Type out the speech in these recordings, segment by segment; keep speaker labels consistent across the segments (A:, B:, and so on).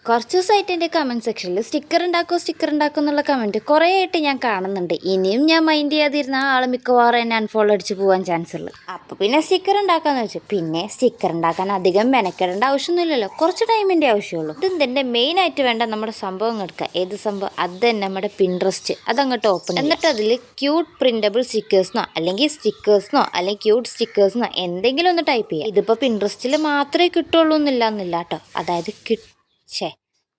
A: കുറച്ച് ദിവസമായിട്ട് എൻ്റെ കമൻറ്റ് സെക്ഷനിൽ സ്റ്റിക്കർ ഉണ്ടാക്കും എന്നുള്ള കമൻറ്റ് കുറേ ആയിട്ട് ഞാൻ കാണുന്നുണ്ട്. ഇനിയും ഞാൻ മൈൻഡ് ചെയ്യാതിരുന്ന ആ ആൾ മിക്കവാറും എന്നെ അൺഫോളോ അടിച്ച് പോകാൻ ചാൻസ് ഉള്ളു. അപ്പോൾ പിന്നെ സ്റ്റിക്കർ ഉണ്ടാക്കാമെന്ന് വെച്ചു. പിന്നെ സ്റ്റിക്കർ ഉണ്ടാക്കാൻ അധികം മെനക്കെടേണ്ട ആവശ്യമൊന്നുമില്ലല്ലോ, കുറച്ച് ടൈമിൻ്റെ ആവശ്യമുള്ളൂ. ഇതിൻ്റെ മെയിനായിട്ട് വേണ്ട നമ്മുടെ സംഭവം എടുക്കുക. ഏത് സംഭവം? അത് തന്നെ നമ്മുടെ പിൻട്രസ്റ്റ്. അതങ്ങോട്ട് ഓപ്പൺ എന്നിട്ട് അതിൽ ക്യൂട്ട് പ്രിൻ്റബിൾ സ്റ്റിക്കേഴ്സിനോ അല്ലെങ്കിൽ സ്റ്റിക്കേഴ്സിനോ അല്ലെങ്കിൽ ക്യൂട്ട് സ്റ്റിക്കേഴ്സിനോ എന്തെങ്കിലും ഒന്ന് ടൈപ്പ് ചെയ്യുക. ഇതിപ്പോൾ പിൻട്രസ്റ്റിൽ മാത്രമേ കിട്ടുള്ളൂ എന്നില്ല കേട്ടോ. അതായത്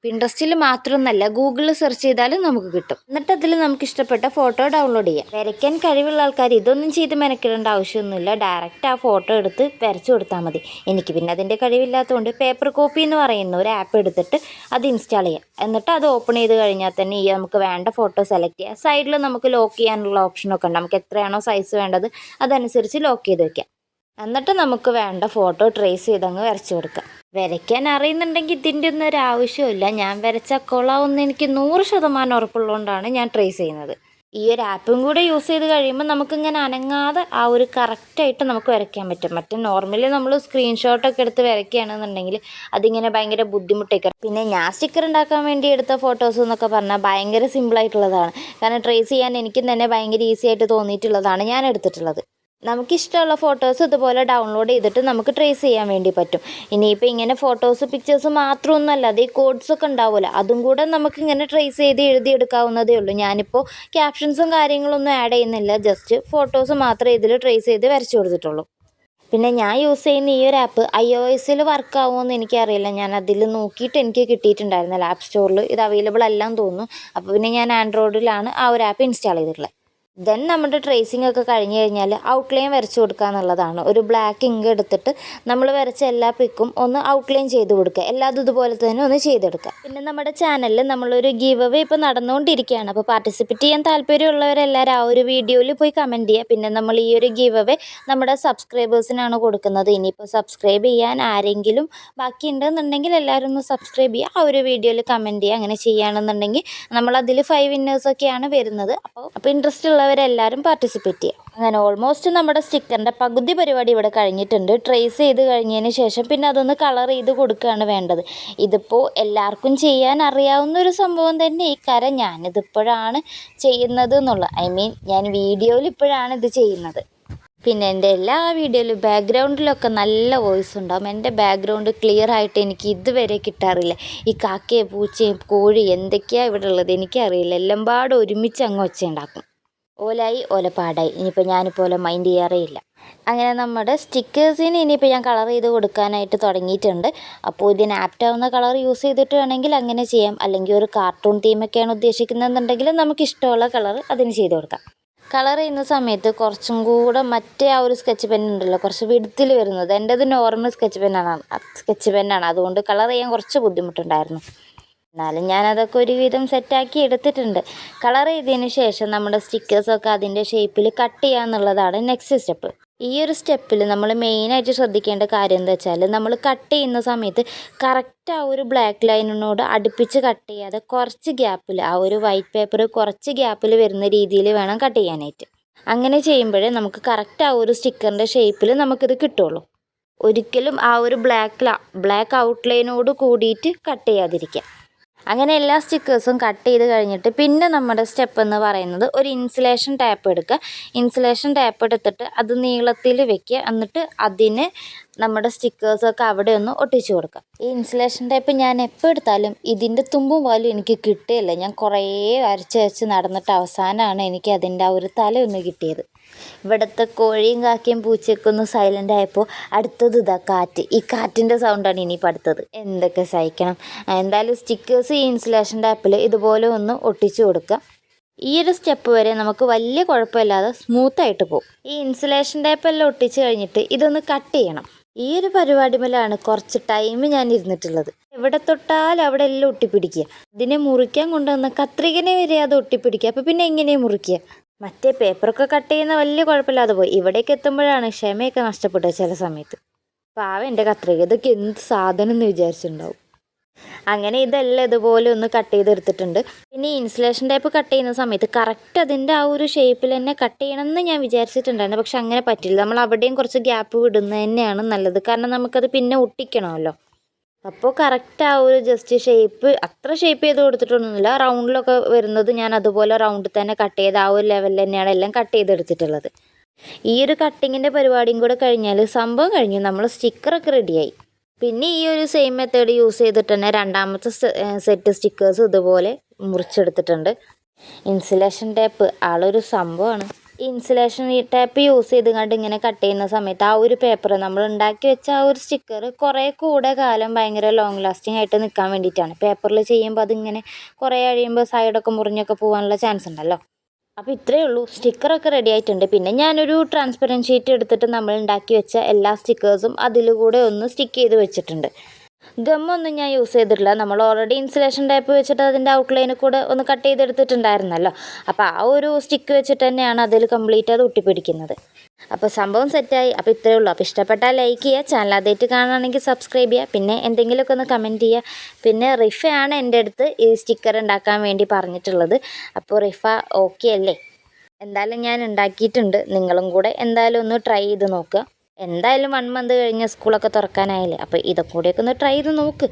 A: പിൻട്രസ്റ്റിൽ മാത്രമൊന്നല്ല, ഗൂഗിളിൽ സെർച്ച് ചെയ്താലും നമുക്ക് കിട്ടും. എന്നിട്ട് അതിൽ നമുക്ക് ഇഷ്ടപ്പെട്ട ഫോട്ടോ ഡൗൺലോഡ് ചെയ്യാം. വരയ്ക്കാൻ കഴിവുള്ള ആൾക്കാർ ഇതൊന്നും ചെയ്ത് മെനക്കിടേണ്ട ആവശ്യമൊന്നുമില്ല. ഡയറക്റ്റ് ആ ഫോട്ടോ എടുത്ത് വരച്ചു കൊടുത്താൽ മതി. എനിക്ക് പിന്നെ അതിൻ്റെ കഴിവില്ലാത്തതുകൊണ്ട് പേപ്പർ കോപ്പി എന്ന് പറയുന്ന ഒരു ആപ്പ് എടുത്തിട്ട് അത് ഇൻസ്റ്റാൾ ചെയ്യാം. എന്നിട്ട് അത് ഓപ്പൺ ചെയ്ത് കഴിഞ്ഞാൽ തന്നെ ഈ നമുക്ക് വേണ്ട ഫോട്ടോ സെലക്ട് ചെയ്യാം. സൈഡിൽ നമുക്ക് ലോക്ക് ചെയ്യാനുള്ള ഓപ്ഷനൊക്കെ ഉണ്ട്. നമുക്ക് എത്രയാണോ സൈസ് വേണ്ടത് അതനുസരിച്ച് ലോക്ക് ചെയ്ത് വയ്ക്കാം. എന്നിട്ട് നമുക്ക് വേണ്ട ഫോട്ടോ ട്രേസ് ചെയ്തങ്ങ് വരച്ചു കൊടുക്കാം. വരയ്ക്കാൻ അറിയുന്നുണ്ടെങ്കിൽ ഇതിൻ്റെ ഒന്നും ഒരു ആവശ്യമില്ല. ഞാൻ വരച്ച കൊള്ളാവുന്ന എനിക്ക് 100% ഉറപ്പുള്ളതുകൊണ്ടാണ് ഞാൻ ട്രേസ് ചെയ്യുന്നത്. ഈ ഒരു ആപ്പും കൂടെ യൂസ് ചെയ്ത് കഴിയുമ്പോൾ നമുക്കിങ്ങനെ അനങ്ങാതെ ആ ഒരു കറക്റ്റായിട്ട് നമുക്ക് വരയ്ക്കാൻ പറ്റും. മറ്റേ നോർമലി നമ്മൾ സ്ക്രീൻഷോട്ടൊക്കെ എടുത്ത് വരയ്ക്കുകയാണെന്നുണ്ടെങ്കിൽ അതിങ്ങനെ ഭയങ്കര ബുദ്ധിമുട്ടേക്കും. പിന്നെ ഞാൻ സ്റ്റിക്കർ ഉണ്ടാക്കാൻ വേണ്ടി എടുത്ത ഫോട്ടോസ് എന്നൊക്കെ പറഞ്ഞാൽ ഭയങ്കര സിമ്പിളായിട്ടുള്ളതാണ്. കാരണം ട്രേസ് ചെയ്യാൻ എനിക്കും തന്നെ ഭയങ്കര ഈസി ആയിട്ട് തോന്നിയിട്ടുള്ളതാണ് ഞാൻ എടുത്തിട്ടുള്ളത്. നമുക്കിഷ്ടമുള്ള ഫോട്ടോസ് ഇതുപോലെ ഡൗൺലോഡ് ചെയ്തിട്ട് നമുക്ക് ട്രേസ് ചെയ്യാൻ വേണ്ടി പറ്റും. ഇനിയിപ്പോൾ ഇങ്ങനെ ഫോട്ടോസ് പിക്ചേഴ്സ് മാത്രമൊന്നുമല്ല, അത് ഈ കോഡ്സൊക്കെ ഉണ്ടാവില്ല, അതും കൂടെ നമുക്കിങ്ങനെ ട്രേസ് ചെയ്ത് എഴുതിയെടുക്കാവുന്നതേ ഉള്ളൂ. ഞാനിപ്പോൾ ക്യാപ്ഷൻസും കാര്യങ്ങളൊന്നും ആഡ് ചെയ്യുന്നില്ല, ജസ്റ്റ് ഫോട്ടോസ് മാത്രമേ ഇതിൽ ട്രേസ് ചെയ്ത് വരച്ചു കൊടുത്തിട്ടുള്ളൂ. പിന്നെ ഞാൻ യൂസ് ചെയ്യുന്ന ഈ ഒരു ആപ്പ് iOS-ൽ വർക്ക് ആവുമെന്ന് എനിക്കറിയില്ല. ഞാൻ അതിൽ നോക്കിയിട്ട് എനിക്ക് കിട്ടിയിട്ടുണ്ടായിരുന്നില്ല. ആപ്പ് സ്റ്റോറിൽ ഇത് അവൈലബിൾ അല്ലാന്ന് തോന്നുന്നു. അപ്പോൾ പിന്നെ ഞാൻ ആൻഡ്രോയിഡിലാണ് ആ ഒരു ആപ്പ് ഇൻസ്റ്റാൾ ചെയ്തിട്ടുള്ളത്. ദെൻ നമ്മുടെ ട്രേസിംഗ് ഒക്കെ കഴിഞ്ഞ് കഴിഞ്ഞാൽ ഔട്ട്ലൈൻ വരച്ചു കൊടുക്കുക എന്നുള്ളതാണ്. ഒരു ബ്ലാക്ക് ഇങ്ക് എടുത്തിട്ട് നമ്മൾ വരച്ച എല്ലാ പിക്കും ഒന്ന് ഔട്ട്ലൈൻ ചെയ്ത് കൊടുക്കുക. എല്ലാതും ഇതുപോലെ തന്നെ ഒന്ന് ചെയ്തെടുക്കുക. പിന്നെ നമ്മുടെ ചാനലിൽ നമ്മളൊരു ഗീവ് അവേ ഇപ്പോൾ നടന്നുകൊണ്ടിരിക്കുകയാണ്. അപ്പോൾ പാർട്ടിസിപ്പേറ്റ് ചെയ്യാൻ താല്പര്യമുള്ളവരെല്ലാവരും ആ ഒരു വീഡിയോയിൽ പോയി കമൻറ്റ് ചെയ്യുക. പിന്നെ നമ്മൾ ഈ ഒരു ഗീവ് അവേ നമ്മുടെ സബ്സ്ക്രൈബേഴ്സിനാണ് കൊടുക്കുന്നത്. ഇനിയിപ്പോൾ സബ്സ്ക്രൈബ് ചെയ്യാൻ ആരെങ്കിലും ബാക്കിയുണ്ടെന്നുണ്ടെങ്കിൽ എല്ലാവരും ഒന്ന് സബ്സ്ക്രൈബ് ചെയ്യുക. ആ ഒരു വീഡിയോയിൽ കമൻറ്റ് ചെയ്യുക. അങ്ങനെ ചെയ്യുകയാണെന്നുണ്ടെങ്കിൽ നമ്മളതിൽ 5 വിന്നേഴ്സൊക്കെയാണ് വരുന്നത്. അപ്പോൾ ഇൻട്രസ്റ്റ് ഉള്ളവരെല്ലാവരും പാർട്ടിസിപ്പേറ്റ് ചെയ്യുക. അങ്ങനെ ഓൾമോസ്റ്റ് നമ്മുടെ സ്റ്റിക്കറിൻ്റെ പകുതി പരിപാടി ഇവിടെ കഴിഞ്ഞിട്ടുണ്ട്. ട്രേസ് ചെയ്ത് കഴിഞ്ഞതിന് ശേഷം പിന്നെ അതൊന്ന് കളർ ചെയ്ത് കൊടുക്കുകയാണ് വേണ്ടത്. ഇതിപ്പോൾ എല്ലാവർക്കും ചെയ്യാൻ അറിയാവുന്ന ഒരു സംഭവം തന്നെ. ഈ കാര്യം ഞാനിതിപ്പോഴാണ് ചെയ്യുന്നത് ഞാൻ വീഡിയോയിൽ ഇപ്പോഴാണ് ഇത് ചെയ്യുന്നത്. പിന്നെ എൻ്റെ എല്ലാ വീഡിയോയിലും ബാക്ക്ഗ്രൗണ്ടിലൊക്കെ നല്ല വോയിസ് ഉണ്ടാകും. എൻ്റെ ബാക്ക്ഗ്രൗണ്ട് ക്ലിയർ ആയിട്ട് എനിക്ക് ഇതുവരെ കിട്ടാറില്ല. ഈ കാക്കയും പൂച്ചയും കോഴി എന്തൊക്കെയാണ് ഇവിടെ ഉള്ളത് എനിക്കറിയില്ല. എല്ലാം പാടെ ഒരുമിച്ച് അങ്ങ് ഒച്ചയുണ്ടാക്കും. ഓലായി ഓലപ്പാടായി. ഇനിയിപ്പോൾ ഞാനിപ്പോൾ മൈൻഡ് ചെയ്യാറേ ഇല്ല. അങ്ങനെ നമ്മുടെ സ്റ്റിക്കേഴ്സിന് ഇനിയിപ്പോൾ ഞാൻ കളർ ചെയ്ത് കൊടുക്കാനായിട്ട് തുടങ്ങിയിട്ടുണ്ട്. അപ്പോൾ ഇതിന് ആപ്റ്റാവുന്ന കളർ യൂസ് ചെയ്തിട്ട് വേണമെങ്കിൽ അങ്ങനെ ചെയ്യാം. അല്ലെങ്കിൽ ഒരു കാർട്ടൂൺ തീമൊക്കെയാണ് ഉദ്ദേശിക്കുന്നതെന്നുണ്ടെങ്കിൽ നമുക്കിഷ്ടമുള്ള കളർ അതിന് ചെയ്ത് കൊടുക്കാം. കളർ ചെയ്യുന്ന സമയത്ത് കുറച്ചും കൂടെ മറ്റേ ആ ഒരു സ്കെച്ച് പെന്നുണ്ടല്ലോ, കുറച്ച് വിടുത്തിൽ വരുന്നത്. എൻ്റേത് നോർമൽ സ്കെച്ച് പെന്നാണ്. അതുകൊണ്ട് കളർ ചെയ്യാൻ കുറച്ച് ബുദ്ധിമുട്ടുണ്ടായിരുന്നു. എന്നാലും ഞാനതൊക്കെ ഒരുവിധം സെറ്റാക്കി എടുത്തിട്ടുണ്ട്. കളർ ചെയ്തതിന് ശേഷം നമ്മുടെ സ്റ്റിക്കേഴ്സൊക്കെ അതിൻ്റെ ഷേപ്പിൽ കട്ട് ചെയ്യുക എന്നുള്ളതാണ് നെക്സ്റ്റ് സ്റ്റെപ്പ്. ഈ ഒരു സ്റ്റെപ്പിൽ നമ്മൾ മെയിനായിട്ട് ശ്രദ്ധിക്കേണ്ട കാര്യം എന്താ വെച്ചാൽ, നമ്മൾ കട്ട് ചെയ്യുന്ന സമയത്ത് കറക്റ്റ് ആ ഒരു ബ്ലാക്ക് ലൈനിനോട് അടുപ്പിച്ച് കട്ട് ചെയ്യാതെ കുറച്ച് ഗ്യാപ്പിൽ, ആ ഒരു വൈറ്റ് പേപ്പർ കുറച്ച് ഗ്യാപ്പിൽ വരുന്ന രീതിയിൽ വേണം കട്ട് ചെയ്യാനായിട്ട്. അങ്ങനെ ചെയ്യുമ്പോഴേ നമുക്ക് കറക്റ്റ് ആ ഒരു സ്റ്റിക്കറിൻ്റെ ഷേപ്പിൽ നമുക്കിത് കിട്ടുള്ളൂ. ഒരിക്കലും ആ ഒരു ബ്ലാക്ക് ഔട്ട്ലൈനോട് കൂടിയിട്ട് കട്ട് ചെയ്യാതിരിക്കുക. അങ്ങനെ എല്ലാ സ്റ്റിക്കേഴ്സും കട്ട് ചെയ്ത് കഴിഞ്ഞിട്ട് പിന്നെ നമ്മുടെ സ്റ്റെപ്പ് എന്ന് പറയുന്നത് ഒരു ഇൻസുലേഷൻ ടാപ്പ് എടുക്കുക. ഇൻസുലേഷൻ ടാപ്പ് എടുത്തിട്ട് അത് നീളത്തിൽ വെക്കുക. എന്നിട്ട് അതിന് നമ്മുടെ സ്റ്റിക്കേഴ്സൊക്കെ അവിടെ ഒന്ന് ഒട്ടിച്ചു കൊടുക്കുക. ഈ ഇൻസുലേഷൻ ടാപ്പ് ഞാൻ എപ്പോൾ എടുത്താലും ഇതിൻ്റെ തുമ്പും വാലും എനിക്ക് കിട്ടുകയില്ല. ഞാൻ കുറേ വരച്ച് നടന്നിട്ട് അവസാനമാണ് എനിക്ക് അതിൻ്റെ ആ ഒരു തലയൊന്ന് കിട്ടിയത്. ഇവിടുത്തെ കോഴിയും കാക്കയും പൂച്ചയൊക്കെ ഒന്ന് സൈലൻ്റ് ആയപ്പോൾ അടുത്തത് ഇതാ കാറ്റ്. ഈ കാറ്റിൻ്റെ സൗണ്ടാണ് ഇനിയിപ്പോൾ അടുത്തത്. എന്തൊക്കെ സഹിക്കണം. എന്തായാലും സ്റ്റിക്കേഴ്സ് ഈ ഇൻസുലേഷൻ ടാപ്പിൽ ഇതുപോലെ ഒന്ന് ഒട്ടിച്ചു കൊടുക്കുക. ഈ ഒരു സ്റ്റെപ്പ് വരെ നമുക്ക് വലിയ കുഴപ്പമില്ലാതെ സ്മൂത്തായിട്ട് പോകും. ഈ ഇൻസുലേഷൻ ടാപ്പെല്ലാം ഒട്ടിച്ച് കഴിഞ്ഞിട്ട് ഇതൊന്ന് കട്ട് ചെയ്യണം. ഈ ഒരു പരിപാടി മേലാണ് കുറച്ച് ടൈം ഞാൻ ഇരുന്നിട്ടുള്ളത്. എവിടെ തൊട്ടാലും അവിടെ എല്ലാം ഒട്ടിപ്പിടിക്കുക. ഇതിനെ മുറിക്കാൻ കൊണ്ടുവന്ന കത്രികനെ വരെ അത് ഒട്ടിപ്പിടിക്കുക. അപ്പോൾ പിന്നെ എങ്ങനെയാണ് മുറിക്കുക? മറ്റേ പേപ്പറൊക്കെ കട്ട് ചെയ്യുന്ന വലിയ കുഴപ്പമില്ലാതെ പോയി. ഇവിടേക്ക് എത്തുമ്പോഴാണ് ക്ഷമയൊക്കെ നഷ്ടപ്പെട്ടത് ചില സമയത്ത്. പാവം എൻ്റെ കത്രിക, ഇതൊക്കെ എന്ത് സാധനം എന്ന് വിചാരിച്ചിട്ടുണ്ടാവും. അങ്ങനെ ഇതെല്ലാം ഇതുപോലെ ഒന്ന് കട്ട് ചെയ്തെടുത്തിട്ടുണ്ട്. പിന്നെ ഈ ഇൻസുലേഷൻ ടേപ്പ് കട്ട് ചെയ്യുന്ന സമയത്ത് കറക്റ്റ് അതിൻ്റെ ആ ഒരു ഷേപ്പിൽ തന്നെ കട്ട് ചെയ്യണമെന്ന് ഞാൻ വിചാരിച്ചിട്ടുണ്ടായിരുന്നു. പക്ഷെ അങ്ങനെ പറ്റില്ല. നമ്മൾ അവിടെയും കുറച്ച് ഗ്യാപ്പ് വിടുന്നത് തന്നെയാണ് നല്ലത്. കാരണം നമുക്കത് പിന്നെ ഒട്ടിക്കണമല്ലോ. അപ്പോൾ കറക്റ്റ് ആ ഒരു ജസ്റ്റ് ഷേപ്പ് അത്ര ഷേപ്പ് ചെയ്ത് കൊടുത്തിട്ടൊന്നുമില്ല. റൗണ്ടിലൊക്കെ വരുന്നത് ഞാൻ അതുപോലെ റൗണ്ടിൽ തന്നെ കട്ട് ചെയ്ത് ആ ഒരു ലെവലിൽ തന്നെയാണ് എല്ലാം കട്ട് ചെയ്തെടുത്തിട്ടുള്ളത്. ഈ ഒരു കട്ടിങ്ങിൻ്റെ പരിപാടിയും കൂടെ കഴിഞ്ഞാൽ സംഭവം കഴിഞ്ഞു. നമ്മൾ സ്റ്റിക്കറൊക്കെ റെഡിയായി. പിന്നെ ഈ ഒരു സെയിം മെത്തേഡ് യൂസ് ചെയ്തിട്ട് തന്നെ രണ്ടാമത്തെ സെറ്റ് സ്റ്റിക്കേഴ്സ് ഇതുപോലെ മുറിച്ചെടുത്തിട്ടുണ്ട്. ഇൻസുലേഷൻ ടേപ്പ് ആളൊരു സംഭവമാണ്. ഇൻസുലേഷൻ ടേപ്പ് യൂസ് ചെയ്ത് കണ്ട് ഇങ്ങനെ കട്ട് ചെയ്യുന്ന സമയത്ത് ആ ഒരു പേപ്പർ നമ്മൾ ഉണ്ടാക്കി വെച്ച ആ ഒരു സ്റ്റിക്കർ കുറേ കൂടെ കാലം ഭയങ്കര ലോങ് ലാസ്റ്റിംഗ് ആയിട്ട് നിൽക്കാൻ വേണ്ടിയിട്ടാണ്. പേപ്പറിൽ ചെയ്യുമ്പോൾ അതിങ്ങനെ കുറേ കഴിയുമ്പോൾ സൈഡൊക്കെ മുറിഞ്ഞൊക്കെ പോകാനുള്ള ചാൻസ് ഉണ്ടല്ലോ. അപ്പോൾ ഇത്രയേ ഉള്ളൂ. സ്റ്റിക്കറൊക്കെ റെഡി ആയിട്ടുണ്ട്. പിന്നെ ഞാനൊരു ട്രാൻസ്പെറൻറ്റ് ഷീറ്റ് എടുത്തിട്ട് നമ്മൾ ഉണ്ടാക്കി വെച്ച എല്ലാ സ്റ്റിക്കേഴ്സും അതിലൂടെ ഒന്ന് സ്റ്റിക്ക് ചെയ്ത് വെച്ചിട്ടുണ്ട്. ഗമ്മൊന്നും ഞാൻ യൂസ് ചെയ്തിട്ടില്ല. നമ്മൾ ഓൾറെഡി ഇൻസുലേഷൻ ടേപ്പ് വെച്ചിട്ട് അതിൻ്റെ ഔട്ട്ലൈനിൽ കൂടെ ഒന്ന് കട്ട് ചെയ്തെടുത്തിട്ടുണ്ടായിരുന്നല്ലോ. അപ്പോൾ ആ ഒരു സ്റ്റിക്ക് വെച്ചിട്ട് തന്നെയാണ് അതിൽ കംപ്ലീറ്റ് അത് ഒട്ടിപ്പിടിക്കുന്നത്. അപ്പോൾ സംഭവം സെറ്റായി. അപ്പോൾ ഇത്രയേ ഉള്ളൂ. അപ്പോൾ ഇഷ്ടപ്പെട്ടാൽ ലൈക്ക് ചെയ്യുക, ചാനൽ ആദ്യമായിട്ട് കാണുകയാണെങ്കിൽ സബ്സ്ക്രൈബ് ചെയ്യുക, പിന്നെ എന്തെങ്കിലുമൊക്കെ ഒന്ന് കമൻറ്റ് ചെയ്യുക. പിന്നെ റിഫയാണ് എൻ്റെ അടുത്ത് ഈ സ്റ്റിക്കർ ഉണ്ടാക്കാൻ വേണ്ടി പറഞ്ഞിട്ടുള്ളത്. അപ്പോൾ റിഫ ഓക്കെ അല്ലേ? എന്തായാലും ഞാൻ ഉണ്ടാക്കിയിട്ടുണ്ട്. നിങ്ങളും കൂടെ എന്തായാലും ഒന്ന് ട്രൈ ചെയ്ത് നോക്കുക. എന്തായാലും 1 മന്ത് കഴിഞ്ഞ് സ്കൂളൊക്കെ തുറക്കാനായില്ലേ, അപ്പോൾ ഇതൊക്കെ കൂടിയൊക്കെ ഒന്ന് ട്രൈ ചെയ്ത് നോക്ക്.